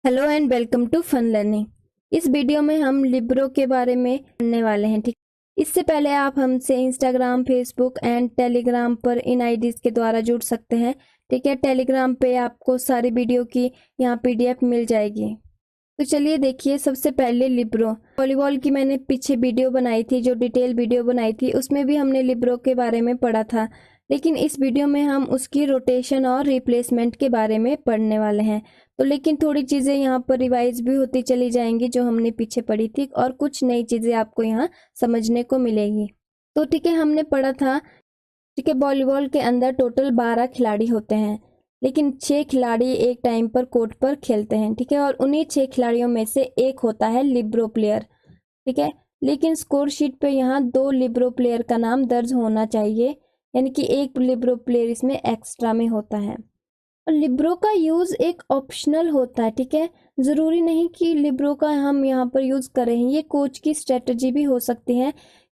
Hello and welcome to fun learning. इस video में हम लिब्रो के बारे में पढ़ने वाले हैं। ठीक, इससे पहले आप हमसे इंस्टाग्राम, फेसबुक एंड टेलीग्राम पर इन आईडीज के द्वारा जुड़ सकते हैं। ठीक है, टेलीग्राम पे आपको सारी वीडियो की यहाँ पीडीएफ मिल जाएगी। तो चलिए देखिए, सबसे पहले लिब्रो वॉलीबॉल की मैंने पीछे वीडियो बनाई थी, जो डिटेल वीडियो बनाई थी उसमें भी हमने लिब्रो के बारे में पढ़ा था। लेकिन इस वीडियो में हम उसकी रोटेशन और रिप्लेसमेंट के बारे में पढ़ने वाले हैं। तो लेकिन थोड़ी चीज़ें यहाँ पर रिवाइज भी होती चली जाएंगी जो हमने पीछे पढ़ी थी, और कुछ नई चीज़ें आपको यहाँ समझने को मिलेगी। तो ठीक है, हमने पढ़ा था, ठीक है, वॉलीबॉल के अंदर टोटल 12 खिलाड़ी होते हैं, लेकिन 6 खिलाड़ी एक टाइम पर कोर्ट पर खेलते हैं। ठीक है, और उन्हीं 6 खिलाड़ियों में से एक होता है लिब्रो प्लेयर। ठीक है, लेकिन स्कोर शीट पे यहाँ 2 लिब्रो प्लेयर का नाम दर्ज होना चाहिए, यानी कि एक लिब्रो प्लेयर इसमें एक्स्ट्रा में होता है। और लिब्रो का यूज एक ऑप्शनल होता है। ठीक है, जरूरी नहीं कि लिब्रो का हम यहाँ पर यूज करें। ये कोच की स्ट्रेटजी भी हो सकती है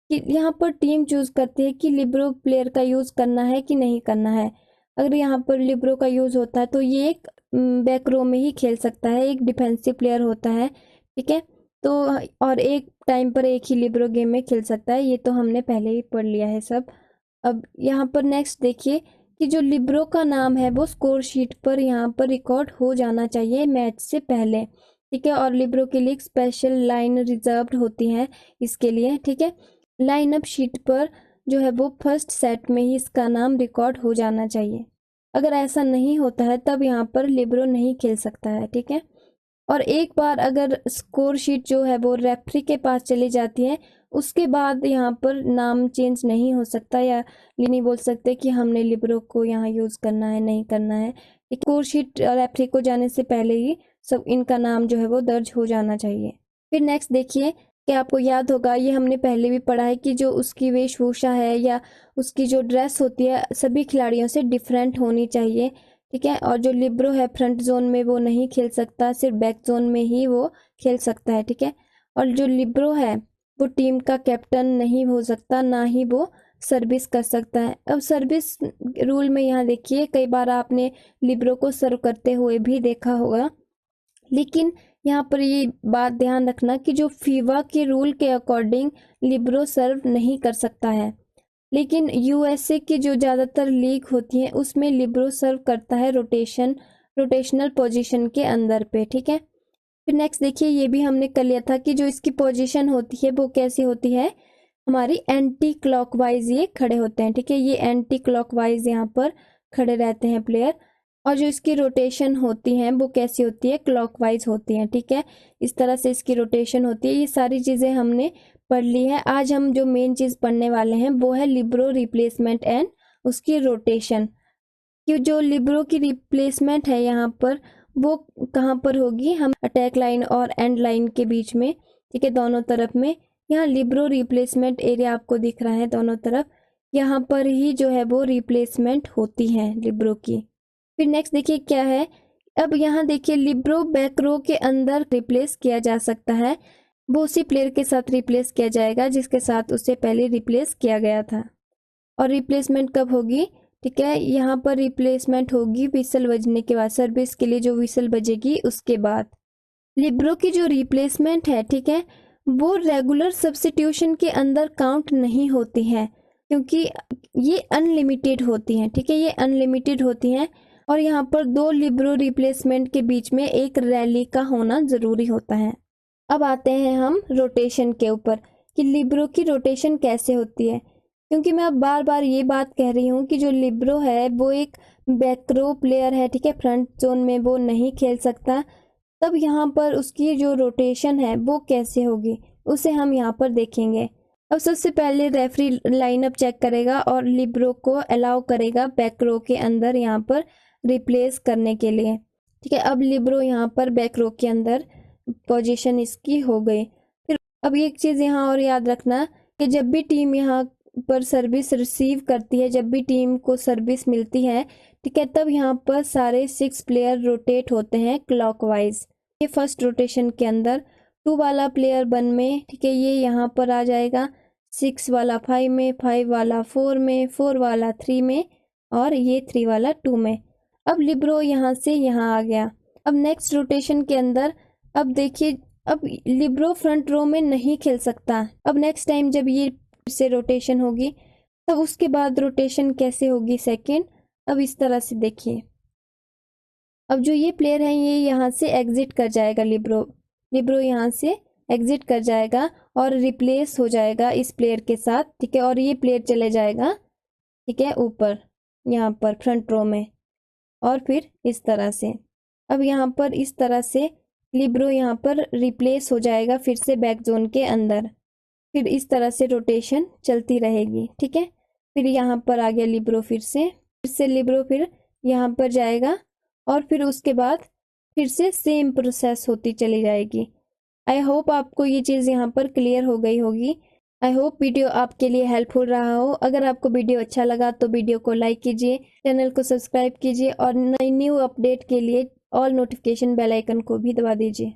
कि यहाँ पर टीम चूज करती है कि लिब्रो प्लेयर का यूज करना है कि नहीं करना है। अगर यहाँ पर लिब्रो का यूज होता है तो ये एक बैक रो में ही खेल सकता है, एक डिफेंसिव प्लेयर होता है। ठीक है, तो और एक टाइम पर एक ही लिब्रो गेम में खेल सकता है। ये तो हमने पहले ही पढ़ लिया है सब। अब यहाँ पर नेक्स्ट देखिए कि जो लिब्रो का नाम है वो स्कोर शीट पर यहाँ पर रिकॉर्ड हो जाना चाहिए मैच से पहले। ठीक है, और लिब्रो के लिए एक स्पेशल लाइन रिजर्व्ड होती है इसके लिए। ठीक है, लाइनअप शीट पर जो है वो फर्स्ट सेट में ही इसका नाम रिकॉर्ड हो जाना चाहिए। अगर ऐसा नहीं होता है तब यहाँ पर लिब्रो नहीं खेल सकता है। ठीक है, और एक बार अगर स्कोर शीट जो है वो रेफरी के पास चली जाती है, उसके बाद यहाँ पर नाम चेंज नहीं हो सकता, या ये नहीं बोल सकते कि हमने लिब्रो को यहाँ यूज करना है नहीं करना है। स्कोर शीट रेफरी को जाने से पहले ही सब इनका नाम जो है वो दर्ज हो जाना चाहिए। फिर नेक्स्ट देखिए कि आपको याद होगा, ये हमने पहले भी पढ़ा है कि जो उसकी वेशभूषा है या उसकी जो ड्रेस होती है सभी खिलाड़ियों से डिफरेंट होनी चाहिए। ठीक है, और जो लिब्रो है फ्रंट जोन में वो नहीं खेल सकता, सिर्फ बैक जोन में ही वो खेल सकता है। ठीक है, और जो लिब्रो है वो टीम का कैप्टन नहीं हो सकता, ना ही वो सर्विस कर सकता है। अब सर्विस रूल में यहाँ देखिए, कई बार आपने लिब्रो को सर्व करते हुए भी देखा होगा, लेकिन यहाँ पर ये बात ध्यान रखना कि जो फीवा के रूल के अकॉर्डिंग लिब्रो सर्व नहीं कर सकता है। लेकिन यूएसए की जो ज़्यादातर लीग होती है उसमें लिब्रो सर्व करता है रोटेशनल पोजीशन के अंदर पे। ठीक है, फिर नेक्स्ट देखिए, ये भी हमने कर लिया था कि जो इसकी पोजीशन होती है वो कैसी होती है, हमारी एंटी क्लॉकवाइज ये खड़े होते हैं। ठीक है, ये एंटी क्लॉकवाइज यहाँ पर खड़े रहते हैं प्लेयर, और जो इसकी रोटेशन होती है वो कैसी होती है, क्लॉकवाइज होती है। ठीक है, इस तरह से इसकी रोटेशन होती है। ये सारी चीज़ें हमने पढ़ ली है। आज हम जो मेन चीज़ पढ़ने वाले हैं वो है लिब्रो रिप्लेसमेंट एंड उसकी रोटेशन। कि जो लिब्रो की रिप्लेसमेंट है यहाँ पर वो कहाँ पर होगी, हम अटैक लाइन और एंड लाइन के बीच में। ठीक है, दोनों तरफ में यहाँ लिब्रो रिप्लेसमेंट एरिया आपको दिख रहा है दोनों तरफ, यहाँ पर ही जो है वो रिप्लेसमेंट होती है लिब्रो की। फिर नेक्स्ट देखिए क्या है, अब यहाँ देखिए लिब्रो बैक रो के अंदर रिप्लेस किया जा सकता है, वो उसी प्लेयर के साथ रिप्लेस किया जाएगा जिसके साथ उसे पहले रिप्लेस किया गया था। और रिप्लेसमेंट कब होगी, ठीक है, यहाँ पर रिप्लेसमेंट होगी विसल बजने के बाद, सर्विस के लिए जो विसल बजेगी उसके बाद। लिब्रो की जो रिप्लेसमेंट है, ठीक है, वो रेगुलर सब्स्टिट्यूशन के अंदर काउंट नहीं होती है, क्योंकि ये अनलिमिटेड होती हैं। ठीक है, ये अनलिमिटेड होती हैं, और यहाँ पर 2 लिब्रो रिप्लेसमेंट के बीच में एक रैली का होना जरूरी होता है। अब आते हैं हम रोटेशन के ऊपर कि लिब्रो की रोटेशन कैसे होती है, क्योंकि मैं अब बार बार ये बात कह रही हूँ कि जो लिब्रो है वो एक बैकरो प्लेयर है। ठीक है, फ्रंट जोन में वो नहीं खेल सकता, तब यहाँ पर उसकी जो रोटेशन है वो कैसे होगी उसे हम यहाँ पर देखेंगे। अब सबसे पहले रेफरी लाइनअप चेक करेगा और लिब्रो को अलाउ करेगा बैकरो के अंदर यहाँ पर रिप्लेस करने के लिए। ठीक है, अब लिब्रो यहाँ पर बैकरो के अंदर पोजीशन इसकी हो गई। फिर अब एक चीज़ यहाँ और याद रखना कि जब भी टीम यहाँ पर सर्विस रिसीव करती है, जब भी टीम को सर्विस मिलती है, ठीक है, तब यहाँ पर सारे 6 प्लेयर रोटेट होते हैं क्लॉकवाइज। ये फर्स्ट रोटेशन के अंदर 2 वाला प्लेयर 1 में, ठीक है, ये यहाँ पर आ जाएगा, 6 वाला 5 में, 5 वाला 4 में, 4 वाला 3 में, और ये 3 वाला 2 में। अब लिब्रो यहाँ से यहाँ आ गया, अब नेक्स्ट रोटेशन के अंदर अब देखिए, अब लिब्रो फ्रंट रो में नहीं खेल सकता। अब नेक्स्ट टाइम जब ये से रोटेशन होगी तब उसके बाद रोटेशन कैसे होगी सेकंड, अब इस तरह से देखिए, अब जो ये प्लेयर है ये यहाँ से एग्जिट कर जाएगा, लिब्रो यहाँ से एग्जिट कर जाएगा और रिप्लेस हो जाएगा इस प्लेयर के साथ, ठीक है। और ये प्लेयर चले जाएगा, ठीक है, ऊपर यहाँ पर फ्रंट रो में, और फिर इस तरह से अब यहाँ पर इस तरह से लिब्रो यहाँ पर रिप्लेस हो जाएगा फिर से बैक जोन के अंदर। फिर इस तरह से रोटेशन चलती रहेगी, ठीक है। फिर यहाँ पर आ गया लिब्रो, फिर से लिब्रो फिर यहाँ पर जाएगा और फिर उसके बाद फिर से सेम प्रोसेस होती चली जाएगी। आई होप आपको ये चीज़ यहाँ पर क्लियर हो गई होगी। आई होप वीडियो आपके लिए हेल्पफुल रहा हो। अगर आपको वीडियो अच्छा लगा तो वीडियो को लाइक कीजिए, चैनल को सब्सक्राइब कीजिए और नई न्यू अपडेट के लिए ऑल नोटिफिकेशन बेल आइकन को भी दबा दीजिए।